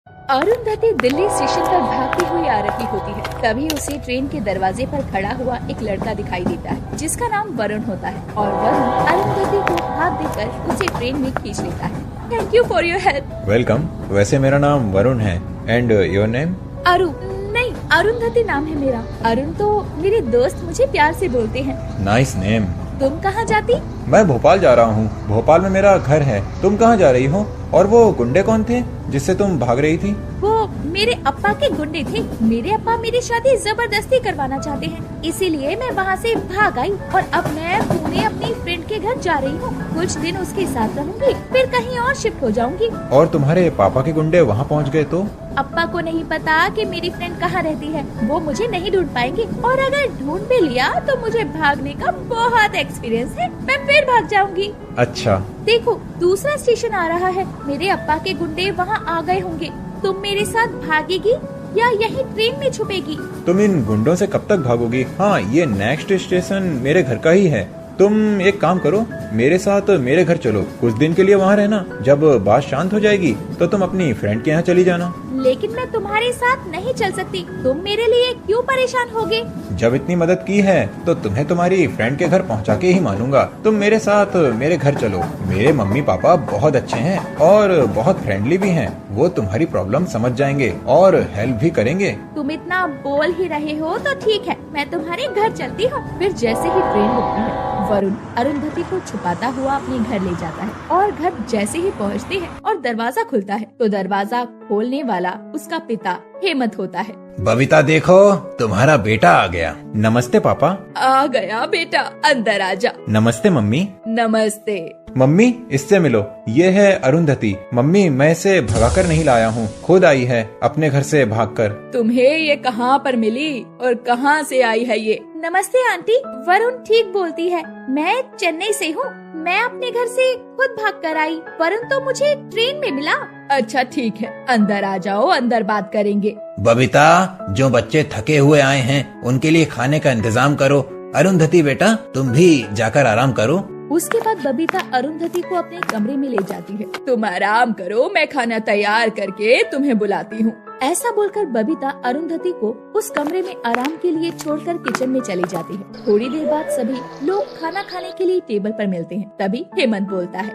Arundhati Delhi station पर भागती हुई आ रही होती है। तभी उसे ट्रेन के दरवाजे पर खड़ा हुआ एक लड़का दिखाई देता है जिसका नाम वरुण होता है और वरुण अरुंधति को हाथ देकर उसे ट्रेन में खींच लेता है। Thank you for your help. Welcome. वैसे मेरा नाम वरुण है। And your name? अरु नहीं, अरुंधति नाम है मेरा। अरुण तो मेरे दोस्त मुझे प्यार से बोलते हैं। Nice name. तुम कहाँ जाती? मैं भोपाल जा रहा हूँ। भोपाल में मेरा घर है। तुम कहाँ जा रही हो? और वो गुंडे कौन थे जिससे तुम भाग रही थी? वो मेरे अप्पा के गुंडे थे। मेरे अप्पा मेरी शादी जबरदस्ती करवाना चाहते हैं, इसीलिए मैं वहाँ से भाग आई और अब मैं पुणे अपनी फ्रेंड के घर जा रही हूँ। कुछ दिन उसके साथ रहूंगी, फिर कहीं और शिफ्ट हो जाऊंगी। और तुम्हारे पापा के गुंडे वहाँ पहुँच गए तो? अप्पा को नहीं पता कि मेरी फ्रेंड कहाँ रहती है। वो मुझे नहीं ढूंढ पाएंगे और अगर ढूंढ भी लिया तो मुझे भागने का बहुत एक्सपीरियंस है। मैं फिर भाग जाऊंगी। अच्छा। देखो, दूसरा स्टेशन आ रहा है। मेरे अप्पा के गुंडे वहाँ आ गए होंगे। तुम मेरे साथ भागेगी या यही ट्रेन में छुपेगी? तुम इन गुंडों से कब तक भागोगी? हाँ, ये नेक्स्ट स्टेशन मेरे घर का ही है। तुम एक काम करो, मेरे साथ मेरे घर चलो, कुछ दिन के लिए वहाँ रहना। जब बात शांत हो जाएगी तो तुम अपनी फ्रेंड के यहाँ चली जाना। लेकिन मैं तुम्हारे साथ नहीं चल सकती। तुम मेरे लिए क्यों परेशान होगे? जब इतनी मदद की है तो तुम्हें तुम्हारी फ्रेंड के घर पहुंचा के ही मानूंगा। तुम मेरे साथ मेरे घर चलो। मेरे मम्मी पापा बहुत अच्छे हैं और बहुत फ्रेंडली भी हैं। वो तुम्हारी प्रॉब्लम समझ जाएंगे और हेल्प भी करेंगे। तुम इतना बोल ही रहे हो तो ठीक है, मैं तुम्हारे घर चलती हूँ। फिर जैसे ही ट्रेन रुकती है, वरुण अरुंधति को छुपाता हुआ अपने घर ले जाता है और घर जैसे ही पहुँचते हैं और दरवाजा खुलता है तो दरवाजा खोलने वाला उसका पिता हेमंत होता है। बबीता देखो, तुम्हारा बेटा आ गया। नमस्ते पापा। आ गया बेटा, अंदर आजा। नमस्ते मम्मी। नमस्ते। मम्मी, इससे मिलो। ये है अरुंधति। मम्मी, मैं इसे भगाकर नहीं लाया हूँ, खुद आई है अपने घर से भागकर। तुम्हें ये कहाँ पर मिली और कहाँ से आई है ये? नमस्ते आंटी। वरुण ठीक बोलती है, मैं चेन्नई से हूँ। मैं अपने घर से खुद भाग कर आई। वरुण तो मुझे ट्रेन में मिला। अच्छा ठीक है, अंदर आ जाओ, अंदर बात करेंगे। बबीता, जो बच्चे थके हुए आए हैं उनके लिए खाने का इंतजाम करो। अरुंधति बेटा, तुम भी जाकर आराम करो। उसके बाद बबीता अरुंधति को अपने कमरे में ले जाती है। तुम आराम करो, मैं खाना तैयार करके तुम्हें बुलाती हूँ। ऐसा बोलकर बबीता अरुंधति को उस कमरे में आराम के लिए छोड़कर किचन में चली जाती है। थोड़ी देर बाद सभी लोग खाना खाने के लिए टेबल पर मिलते हैं। तभी हेमंत बोलता है,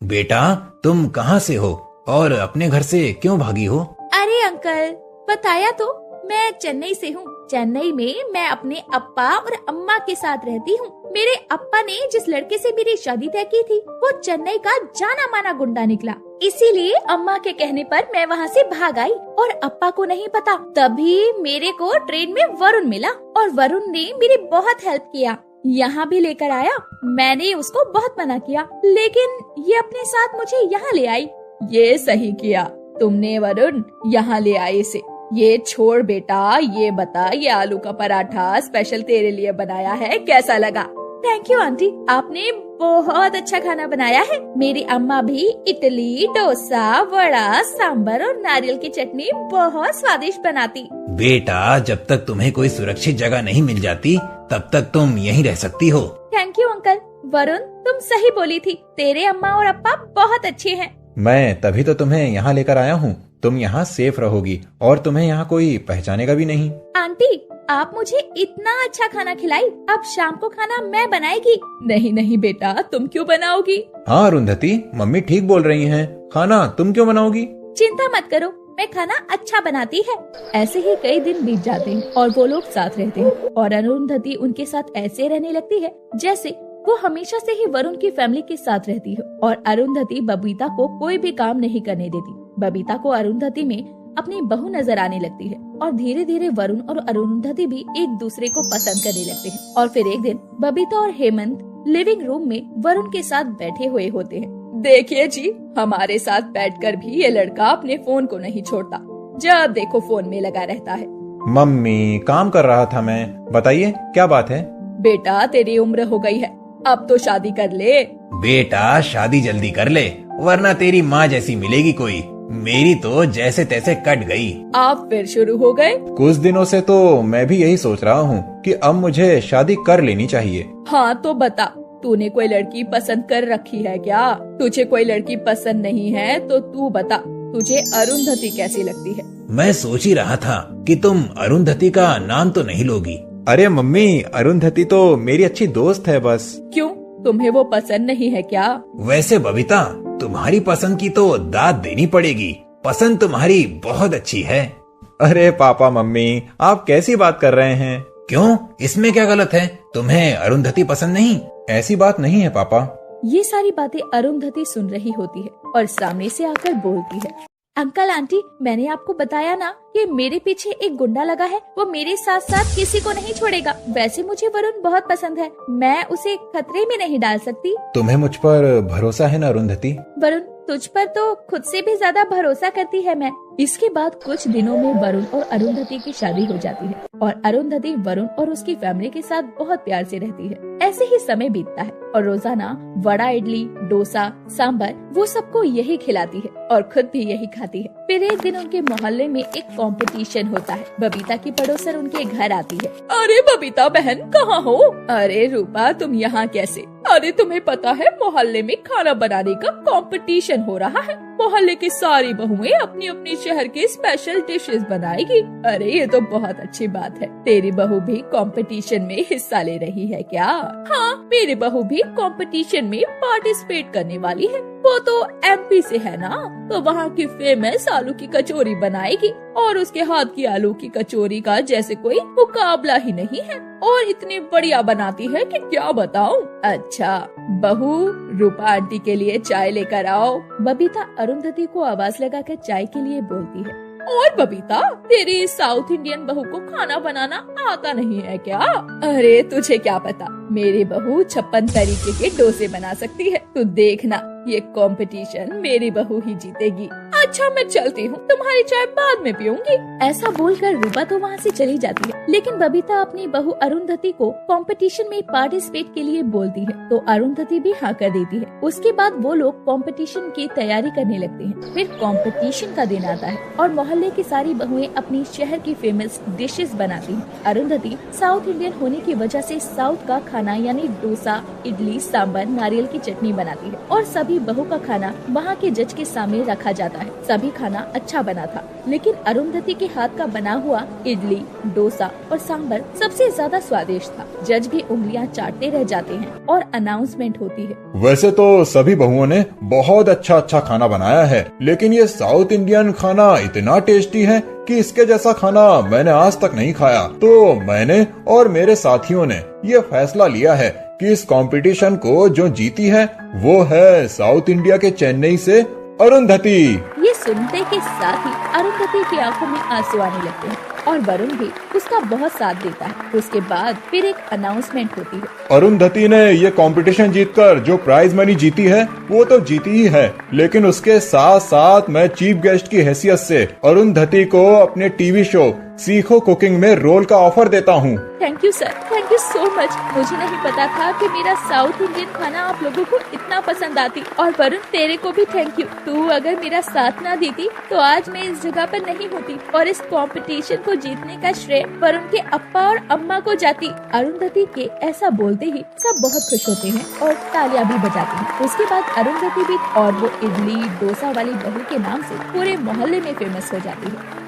बेटा, तुम कहाँ से हो और अपने घर से क्यों भागी हो? अरे अंकल, बताया तो, मैं चेन्नई से हूँ। चेन्नई में मैं अपने अप्पा और अम्मा के साथ रहती हूँ। मेरे अप्पा ने जिस लड़के से मेरी शादी तय की थी वो चेन्नई का जाना माना गुंडा निकला, इसीलिए अम्मा के कहने पर मैं वहाँ से भाग आई और अप्पा को नहीं पता। तभी मेरे को ट्रेन में वरुण मिला और वरुण ने मेरी बहुत हेल्प किया। यहाँ भी लेकर आया। मैंने उसको बहुत मना किया, लेकिन ये अपने साथ मुझे यहाँ ले आई। ये सही किया तुमने वरुण, यहाँ ले आए इसे। ये छोड़ बेटा, ये बता, ये आलू का पराठा स्पेशल तेरे लिए बनाया है, कैसा लगा? थैंक यू आंटी, आपने बहुत अच्छा खाना बनाया है। मेरी अम्मा भी इडली, डोसा, वड़ा, सांबर और नारियल की चटनी बहुत स्वादिष्ट बनाती। बेटा, जब तक तुम्हें कोई सुरक्षित जगह नहीं मिल जाती तब तक तुम यहीं रह सकती हो। Thank you uncle. वरुण, तुम सही बोली थी, तेरे अम्मा और अप्पा बहुत अच्छे हैं। मैं तभी तो तुम्हें यहाँ लेकर आया हूँ। तुम यहाँ सेफ रहोगी और तुम्हें यहाँ कोई पहचानेगा भी नहीं। आंटी, आप मुझे इतना अच्छा खाना खिलाई, अब शाम को खाना मैं बनाएगी। नहीं नहीं बेटा, तुम क्यों बनाओगी? हाँ अरुंधति, मम्मी ठीक बोल रही हैं। खाना तुम क्यों बनाओगी? चिंता मत करो, मैं खाना अच्छा बनाती है। ऐसे ही कई दिन बीत जाते हैं और वो लोग साथ रहते हैं और अरुंधति उनके साथ ऐसे रहने लगती है जैसे वो हमेशा से ही वरुण की फैमिली के साथ रहती है। और अरुंधति बबीता को कोई भी काम नहीं करने देती। बबीता को अरुंधति में अपनी बहू नजर आने लगती है और धीरे धीरे वरुण और अरुंधति भी एक दूसरे को पसंद करने लगते हैं। और फिर एक दिन बबीता और हेमंत लिविंग रूम में वरुण के साथ बैठे हुए होते हैं। देखिए जी, हमारे साथ बैठकर भी ये लड़का अपने फोन को नहीं छोड़ता, जब देखो फोन में लगा रहता है। मम्मी, काम कर रहा था मैं। बताइए क्या बात है? बेटा, तेरी उम्र हो गई है, अब तो शादी कर ले। बेटा, शादी जल्दी कर ले, वरना तेरी माँ जैसी मिलेगी कोई। मेरी तो जैसे तैसे कट गई। आप फिर शुरू हो गए? कुछ दिनों से तो मैं भी यही सोच रहा हूँ कि अब मुझे शादी कर लेनी चाहिए। हाँ तो बता, तूने कोई लड़की पसंद कर रखी है क्या? तुझे कोई लड़की पसंद नहीं है तो तू बता, तुझे अरुंधति कैसी लगती है? मैं सोच ही रहा था कि तुम अरुंधति का नाम तो नहीं लोगी। अरे मम्मी, अरुंधति तो मेरी अच्छी दोस्त है बस। क्यों, तुम्हें वो पसंद नहीं है क्या? वैसे बबीता, तुम्हारी पसंद की तो दाद देनी पड़ेगी। पसंद तुम्हारी बहुत अच्छी है। अरे पापा मम्मी, आप कैसी बात कर रहे हैं? क्यों, इसमें क्या गलत है? तुम्हें अरुंधति पसंद नहीं? ऐसी बात नहीं है पापा। ये सारी बातें अरुंधति सुन रही होती है और सामने से आकर बोलती है, अंकल आंटी, मैंने आपको बताया ना कि मेरे पीछे एक गुंडा लगा है। वो मेरे साथ साथ किसी को नहीं छोड़ेगा। वैसे मुझे वरुण बहुत पसंद है, मैं उसे खतरे में नहीं डाल सकती। तुम्हें मुझ पर भरोसा है ना अरुंधति? वरुण, तुझ पर तो खुद से भी ज्यादा भरोसा करती है मैं। इसके बाद कुछ दिनों में वरुण और अरुंधति की शादी हो जाती है और अरुंधति वरुण और उसकी फैमिली के साथ बहुत प्यार से रहती है। ऐसे ही समय बीतता है और रोजाना वड़ा, इडली, डोसा, सांभर वो सबको यही खिलाती है और खुद भी यही खाती है। फिर एक दिन उनके मोहल्ले में एक कंपटीशन होता है। बबीता की पड़ोसन उनके घर आती है। अरे बबीता बहन, कहाँ हो? अरे रूपा, तुम यहाँ कैसे? अरे तुम्हें पता है मोहल्ले में खाना बनाने का कंपटीशन हो रहा है। मोहल्ले की सारी बहुएं अपनी अपनी शहर के स्पेशल डिशेस बनाएगी। अरे ये तो बहुत अच्छी बात है। तेरी बहू भी कंपटीशन में हिस्सा ले रही है क्या? हाँ, मेरी बहू भी कंपटीशन में पार्टिसिपेट करने वाली है। वो तो एमपी से है ना, तो वहाँ की फेमस आलू की कचौरी बनाएगी और उसके हाथ की आलू की कचौरी का जैसे कोई मुकाबला ही नहीं है और इतनी बढ़िया बनाती है कि क्या बताऊं। अच्छा बहू, रूपा आंटी के लिए चाय लेकर आओ। बबीता अरुंधति को आवाज लगाकर चाय के लिए बोलती है। और बबीता, तेरी साउथ इंडियन बहू को खाना बनाना आता नहीं है क्या? अरे तुझे क्या पता, मेरी बहू 56 तरीके के डोसे बना सकती है। तू देखना, ये कंपटीशन मेरी बहू ही जीतेगी। अच्छा मैं चलती हूँ, तुम्हारी चाय बाद में पीऊंगी। ऐसा बोलकर रूपा तो वहाँ से चली जाती है, लेकिन बबीता अपनी बहू अरुंधति को कंपटीशन में पार्टिसिपेट के लिए बोलती है तो अरुंधति भी हाँ कर देती है। उसके बाद वो लोग कंपटीशन की तैयारी करने लगते हैं। फिर कंपटीशन का दिन आता है और मोहल्ले की सारी बहुएं अपनी शहर की फेमस डिशेस बनाती हैं। अरुंधति साउथ इंडियन होने की वजह से साउथ का खाना यानी डोसा, इडली, सांभर, नारियल की चटनी बनाती है और सभी बहू का खाना वहाँ के जज के सामने रखा जाता है। सभी खाना अच्छा बना था, लेकिन अरुंधति के हाथ का बना हुआ इडली, डोसा और सांभर सबसे ज्यादा स्वादिष्ट था। जज भी उंगलियां चाटते रह जाते हैं और अनाउंसमेंट होती है। वैसे तो सभी बहुओं ने बहुत अच्छा खाना बनाया है, लेकिन ये साउथ इंडियन खाना इतना टेस्टी है कि इसके जैसा खाना मैंने आज तक नहीं खाया। तो मैंने और मेरे साथियों ने ये फैसला लिया है कि इस कंपटीशन को जो जीती है वो है साउथ इंडिया के चेन्नई से अरुंधति। ये सुनते के साथ ही अरुंधति की आंखों में आंसू आने लगते हैं और वरुण भी उसका बहुत साथ देता है। उसके बाद फिर एक अनाउंसमेंट होती है। अरुंधति ने ये कंपटीशन जीतकर जो प्राइज मनी जीती है वो तो जीती ही है, लेकिन उसके साथ साथ मैं चीफ गेस्ट की हैसियत से अरुंधति को अपने टीवी शो सीखो कुकिंग में रोल का ऑफर देता हूँ। Thank you sir, thank you so much. मुझे नहीं पता था कि मेरा साउथ इंडियन खाना आप लोगों को इतना पसंद आती। और वरुण, तेरे को भी थैंक यू। तू अगर मेरा साथ ना देती तो आज मैं इस जगह पर नहीं होती और इस कंपटीशन को जीतने का श्रेय वरुण के अप्पा और अम्मा को जाती। अरुंधति के ऐसा बोलते ही सब बहुत खुश होते हैं और तालियां भी बजाते हैं। उसके बाद अरुंधति भी और वो इडली डोसा वाली बहू के नाम से पूरे मोहल्ले में फेमस हो जाती है।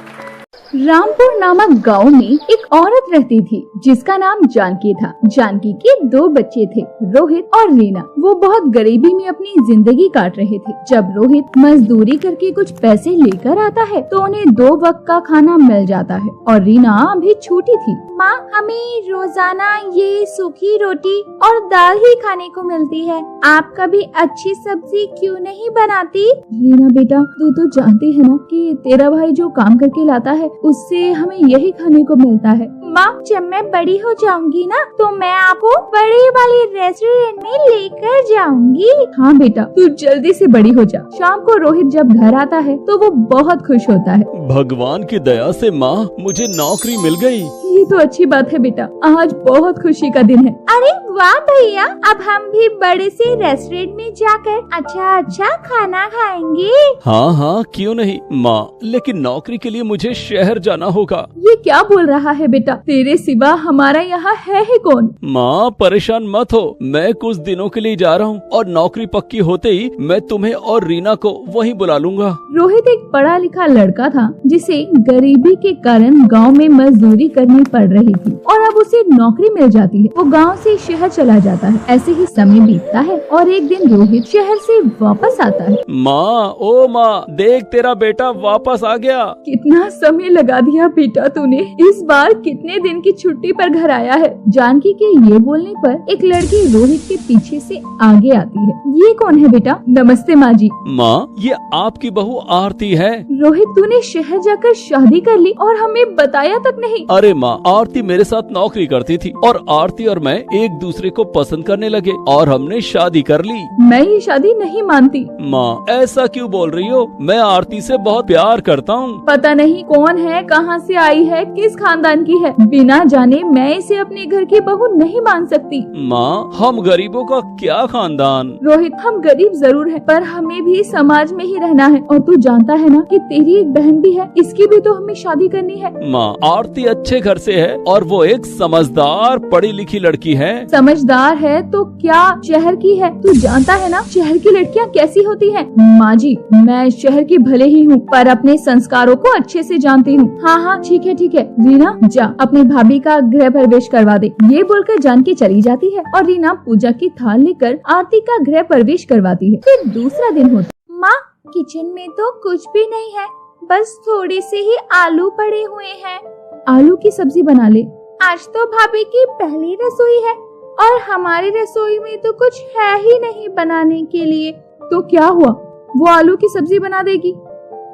रामपुर नामक गांव में एक औरत रहती थी जिसका नाम जानकी था। जानकी के 2 बच्चे थे, रोहित और रीना। वो बहुत गरीबी में अपनी जिंदगी काट रहे थे। जब रोहित मजदूरी करके कुछ पैसे लेकर आता है तो उन्हें 2 वक्त का खाना मिल जाता है और रीना अभी छोटी थी। माँ, हमें रोजाना ये सूखी रोटी और दाल ही खाने को मिलती है। आप कभी अच्छी सब्जी क्यों नहीं बनाती? रीना बेटा, तू तो जानती है ना कि तेरा भाई जो काम करके लाता है उससे हमें यही खाने को मिलता है। माँ, जब मैं बड़ी हो जाऊंगी ना तो मैं आपको बड़े वाले रेस्टोरेंट में लेकर जाऊंगी। हाँ बेटा, तू जल्दी से बड़ी हो जा। शाम को रोहित जब घर आता है तो वो बहुत खुश होता है। भगवान की दया से माँ, मुझे नौकरी मिल गई। ये तो अच्छी बात है बेटा, आज बहुत खुशी का दिन है। अरे वाह भैया, अब हम भी बड़े से रेस्टोरेंट में जाकर अच्छा खाना खाएंगे। हाँ हाँ क्यों नहीं माँ, लेकिन नौकरी के लिए मुझे शहर जाना होगा। ये क्या बोल रहा है बेटा, तेरे सिवा हमारा यहाँ है ही कौन। माँ परेशान मत हो, मैं कुछ दिनों के लिए जा रहा हूँ और नौकरी पक्की होते ही मैं तुम्हें और रीना को वहीं बुला लूंगा। रोहित एक पढ़ा लिखा लड़का था जिसे गरीबी के कारण गांव में मजदूरी करनी पड़ रही थी और अब उसे नौकरी मिल जाती है। वो गांव से शहर चला जाता है। ऐसे ही समय बीतता है और एक दिन रोहित शहर से वापस आता है। माँ, ओ माँ, देख तेरा बेटा वापस आ गया। कितना समय लगा दिया बेटा तूने, इस बार कितने दिन की छुट्टी पर घर आया है। जानकी के ये बोलने पर एक लड़की रोहित के पीछे से आगे आती है। ये कौन है बेटा? नमस्ते माँ जी। माँ, ये आपकी बहू आरती है। रोहित, तूने शहर जाकर शादी कर ली और हमें बताया तक नहीं। अरे माँ, आरती मेरे साथ नौकरी करती थी और आरती और मैं एक दूसरे को पसंद करने लगे और हमने शादी कर ली। मैं ये शादी नहीं मानती। माँ, ऐसा क्यों बोल रही हो? मैं आरती से बहुत प्यार करता हूँ। पता नहीं कौन है, कहाँ से आई है, किस खानदान की है, बिना जाने मैं इसे अपने घर की बहू नहीं मान सकती। माँ, हम गरीबों का क्या खानदान। रोहित, हम गरीब जरूर हैं, पर हमें भी समाज में ही रहना है और तू जानता है ना कि तेरी एक बहन भी है, इसकी भी तो हमें शादी करनी है। माँ, आरती अच्छे घर से है और वो एक समझदार पढ़ी लिखी लड़की है। समझदार है तो क्या शहर की है? तू जानता है ना शहर की लड़कियाँ कैसी होती हैं। माँ जी, मैं शहर की भले ही हूँ पर अपने संस्कारों को अच्छे से जानती हूँ। हाँ ठीक है रीना, जा अपनी भाभी का गृह प्रवेश करवा दे। ये बोलकर जानकी चली जाती है और रीना पूजा की थाल लेकर आरती का गृह प्रवेश करवाती है। फिर दूसरा दिन होता। माँ, किचन में तो कुछ भी नहीं है, बस थोड़े से ही आलू पड़े हुए हैं। आलू की सब्जी बना ले। आज तो भाभी की पहली रसोई है और हमारी रसोई में तो कुछ है ही नहीं बनाने के लिए। तो क्या हुआ, वो आलू की सब्जी बना देगी।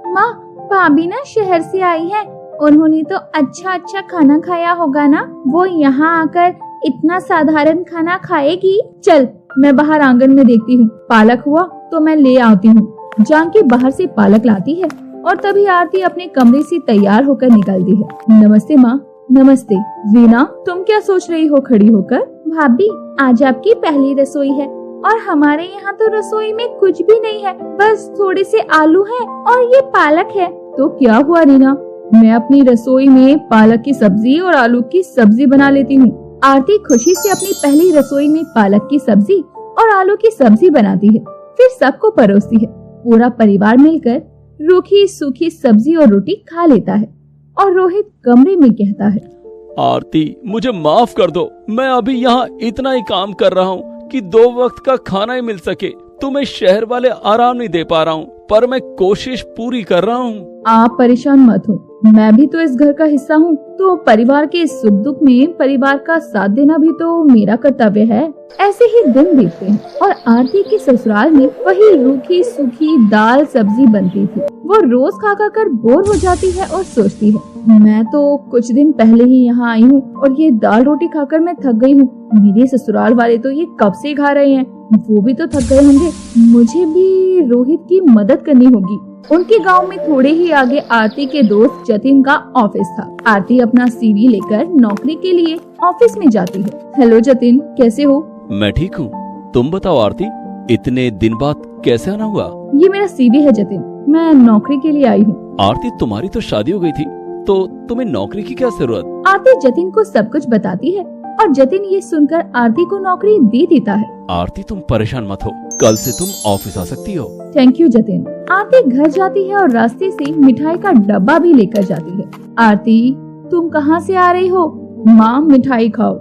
माँ, भाभी ना शहर से आई है, उन्होंने तो अच्छा खाना खाया होगा ना, वो यहाँ आकर इतना साधारण खाना खाएगी। चल, मैं बाहर आंगन में देखती हूँ, पालक हुआ तो मैं ले आती हूँ। जानकी बाहर से पालक लाती है और तभी आरती अपने कमरे से तैयार होकर निकलती है। नमस्ते माँ। नमस्ते। रीना, तुम क्या सोच रही हो खड़ी होकर? भाभी, आज आपकी पहली रसोई है और हमारे यहाँ तो रसोई में कुछ भी नहीं है, बस थोड़े से आलू हैं और ये पालक है। तो क्या हुआ रीना, मैं अपनी रसोई में पालक की सब्जी और आलू की सब्जी बना लेती हूँ। आरती खुशी से अपनी पहली रसोई में पालक की सब्जी और आलू की सब्जी बनाती है, फिर सबको परोसती है। पूरा परिवार मिलकर रूखी सूखी सब्जी और रोटी खा लेता है और रोहित कमरे में कहता है, आरती, मुझे माफ कर दो, मैं अभी यहाँ इतना ही काम कर रहा हूँ कि 2 वक्त का खाना ही मिल सके। तुम्हें शहर वाले आराम नहीं दे पा रहा हूँ, पर मैं कोशिश पूरी कर रहा हूँ। आप परेशान मत हो, मैं भी तो इस घर का हिस्सा हूँ, तो परिवार के सुख दुख में परिवार का साथ देना भी तो मेरा कर्तव्य है। ऐसे ही दिन बीतते हैं और आरती के ससुराल में वही रूखी सूखी दाल सब्जी बनती थी। वो रोज खा कर बोर हो जाती है और सोचती है, मैं तो कुछ दिन पहले ही यहाँ आई हूँ और ये दाल रोटी खाकर मैं थक गई हूँ। मेरे ससुराल वाले तो ये कब से खा रहे हैं, वो भी तो थक गए होंगे। मुझे भी रोहित की मदद करनी होगी। उनके गांव में थोड़े ही आगे आरती के दोस्त जतिन का ऑफिस था। आरती अपना सीवी लेकर नौकरी के लिए ऑफिस में जाती है। हेलो जतिन, कैसे हो? मैं ठीक हूँ, तुम बताओ आरती, इतने दिन बाद कैसे आना हुआ? ये मेरा सीवी है जतिन, मैं नौकरी के लिए आई हूँ। आरती, तुम्हारी तो शादी हो गई थी, तो तुम्हें नौकरी की क्या जरूरत? आरती जतिन को सब कुछ बताती है और जतिन ये सुनकर आरती को नौकरी दे देता है। आरती, तुम परेशान मत हो, कल से तुम ऑफिस आ सकती हो। Thank you Jatin. आरती घर जाती है और रास्ते से मिठाई का डब्बा भी लेकर जाती है। आरती, तुम कहाँ से आ रही हो? माँ, मिठाई खाओ,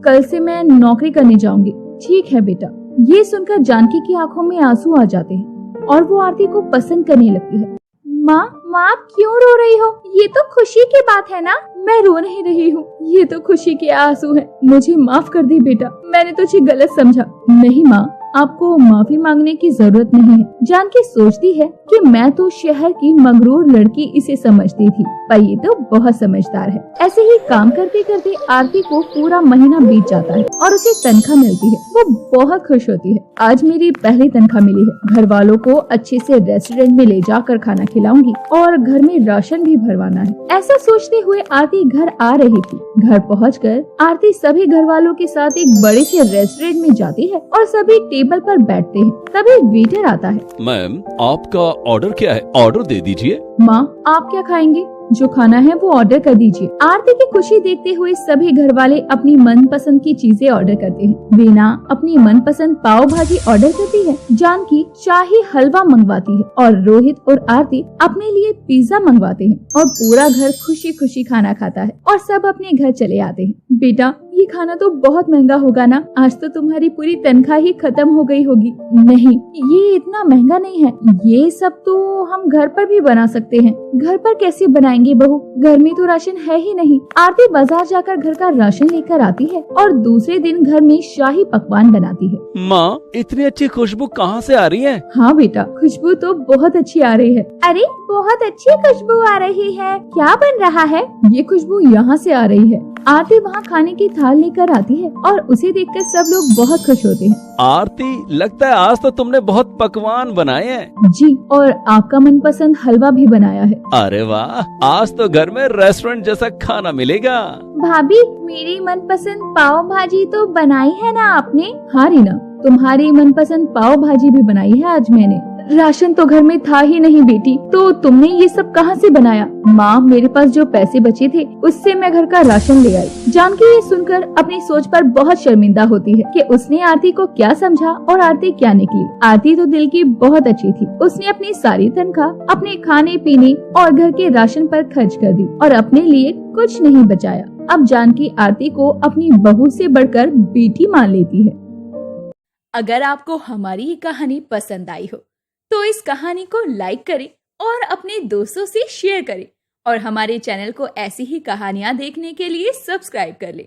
कल से मैं नौकरी करने जाऊंगी। ठीक है बेटा। ये सुनकर जानकी की आंखों में आंसू आ जाते हैं और वो आरती को पसंद करने लगती है। माँ, आप क्यों रो रही हो? ये तो खुशी की बात है ना। मैं रो नहीं रही हूँ, ये तो खुशी के आंसू हैं। मुझे माफ कर दे बेटा, मैंने तुझे गलत समझा। नहीं माँ, आपको माफी मांगने की जरूरत नहीं है। जानकी सोचती है कि मैं तो शहर की मगरूर लड़की इसे समझती थी, पर ये तो बहुत समझदार है। ऐसे ही काम करते करते आरती को पूरा महीना बीत जाता है और उसे तनख्वाह मिलती है। वो बहुत खुश होती है। आज मेरी पहली तनख्वाह मिली है, घर वालों को अच्छे से रेस्टोरेंट में ले जाकर खाना खिलाऊंगी और घर में राशन भी भरवाना है। ऐसा सोचते हुए आरती घर आ रही थी। घर पहुंचकर आरती सभी घर वालों के साथ एक बड़े से रेस्टोरेंट में जाती है और सभी टेबल पर बैठते हैं। तभी वेटर आता है। मैम, आपका ऑर्डर क्या है? ऑर्डर दे दीजिए। माँ, आप क्या खाएंगे? जो खाना है वो ऑर्डर कर दीजिए। आरती की खुशी देखते हुए सभी घर वाले अपनी मनपसंद की चीजें ऑर्डर करते हैं। वीना अपनी मनपसंद पाव भाजी ऑर्डर करती है, जानकी शाही हलवा मंगवाती है और रोहित और आरती अपने लिए पिज्जा मंगवाते हैं और पूरा घर खुशी खुशी खाना खाता है और सब अपने घर चले आते हैं। बेटा, ये खाना तो बहुत महंगा होगा ना? आज तो तुम्हारी पूरी तनख्वाह ही खत्म हो गई होगी। नहीं, ये इतना महंगा नहीं है। ये सब तो हम घर पर भी बना सकते हैं। घर पर कैसे बनाएंगे बहू? घर में तो राशन है ही नहीं। आरती बाजार जाकर घर का राशन लेकर आती है और दूसरे दिन घर में शाही पकवान बनाती है। माँ, इतनी अच्छी खुशबू कहाँ से आ रही है? हाँ बेटा, खुशबू तो बहुत अच्छी आ रही है। अरे, बहुत अच्छी खुशबू आ रही है। क्या बन रहा है? ये खुशबू यहाँ से आ रही है। आरती वहाँ खाने की थाल लेकर आती है और उसे देखकर सब लोग बहुत खुश होते हैं। आरती, लगता है आज तो तुमने बहुत पकवान बनाए हैं। जी, और आपका मनपसंद हलवा भी बनाया है। अरे वाह, आज तो घर में रेस्टोरेंट जैसा खाना मिलेगा। भाभी, मेरी मनपसंद पाव भाजी तो बनाई है ना आपने? हाँ रीना, तुम्हारी मनपसंद पाव भाजी भी बनाई है आज मैंने। राशन तो घर में था ही नहीं बेटी, तो तुमने ये सब कहाँ से बनाया? माँ, मेरे पास जो पैसे बचे थे उससे मैं घर का राशन ले आई। जानकी ये सुनकर अपनी सोच पर बहुत शर्मिंदा होती है कि उसने आरती को क्या समझा और आरती क्या निकली। आरती तो दिल की बहुत अच्छी थी। उसने अपनी सारी तनख्वाह अपने खाने पीने और घर के राशन पर खर्च कर दी और अपने लिए कुछ नहीं बचाया। अब जानकी आरती को अपनी बहू से बढ़कर बेटी मान लेती है। अगर आपको हमारी ये कहानी पसंद आई हो तो इस कहानी को लाइक करें और अपने दोस्तों से शेयर करें और हमारे चैनल को ऐसी ही कहानियां देखने के लिए सब्सक्राइब कर लें।